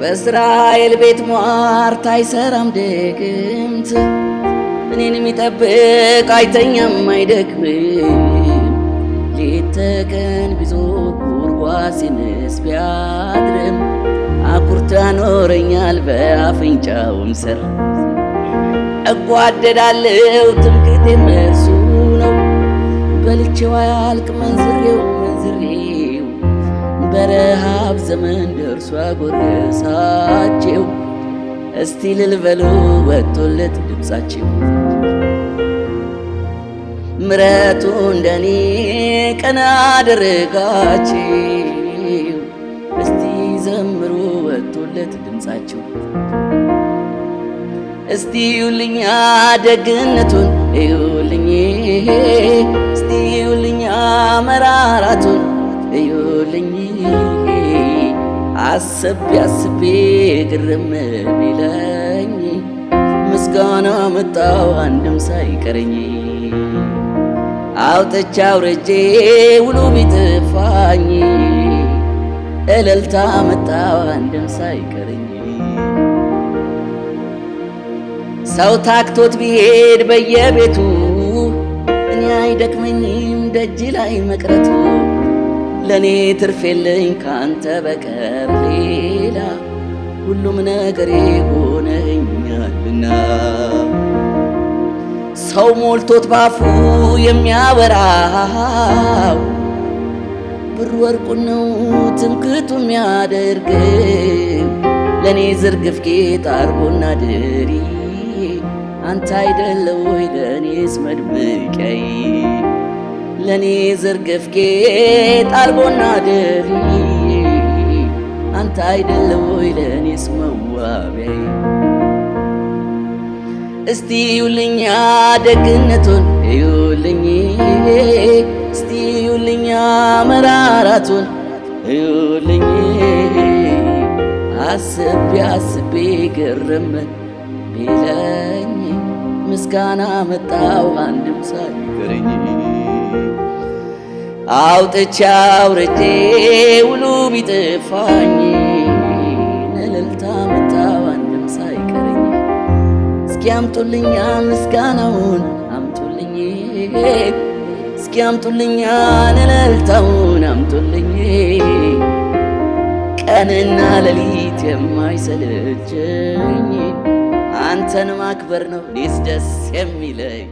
በእስራኤል ቤት ሟርት አይሰራም ድግምት እኔን የሚጠብቅ አይተኛም አይደክምም ሌት ተቀን ቢዞር ጉድጓድ ሲምስ ቢያድርም አኩርቶ ያኖረኛል በአፍንጫውም ስር እጓደዳለው ትምክህቴም እርሱ ነው በልቼው አያልቅ መንዝሬው በረሃብ ዘመን ደርሶ አጎረሳቸው እስቲ እልል በሉ ወጥቶለት ድምፃቸው ምሕረቱ እንደኔ ቀና አደረጋቸው እስቲ ዘምሩ ወጥቶለት ድምፃቸው እስቲ እዩልኛ ደግነቱን እዩልኝ እስቲ እዩልኛ መራራቱን እዩልኝ አስቤ ግርም ቢለኝ ምስጋና መጣው አንድም ሳይቀረኝ አውጥቼ አውርጄ ውሉ ቢጥፋኝ እልልታ መጣው አንድም ሳይቀረኝ ሰው ታክቶት ቢሄድ በየቤቱ እኔ አይደክመኝም ደጅ ላይ መቅረቱ ለኔ ትርፍ የለኝ ካንተ በቀር ሌላ ሁሉም ነገሬ ሆነኛልና ሰው ሞልቶት ባፉ የሚያወራው ብር ወርቁን ነው ትምክህቱ የሚያደርገው ለኔ ዝርግፍ ጌጥ አርጎና ድሪ አንተ አይደለ ወይ ለኔስ መድመቂያዬ ለኔ ዝርግፍ ጌጥ አልቦና ድሪ አንተ አይደለ ወይ ለኔስ መዋቢያዬ እስቲ እዩልኛ ደግነቱን እዩልኝ እስቲ እዩልኛ መራራቱን እዩልኝ አስቤ ግርም ቢለኝ ምስጋና መጣው አንድም ሳይቀረኝ አውጥቼ አውርጄ ውሉ ቢጥፋኝ እልልታ መጣው አንድም ሳይቀረኝ እስኪ አምጡልኛ ምስጋናውን አምጡልኝ እስኪ አምጡልኛ እልልታውን አምጡልኝ ቀንና ሌሊት የማይሰለቸኝ አንተን ማክበር ነው እኔስ ደስ የሚለኝ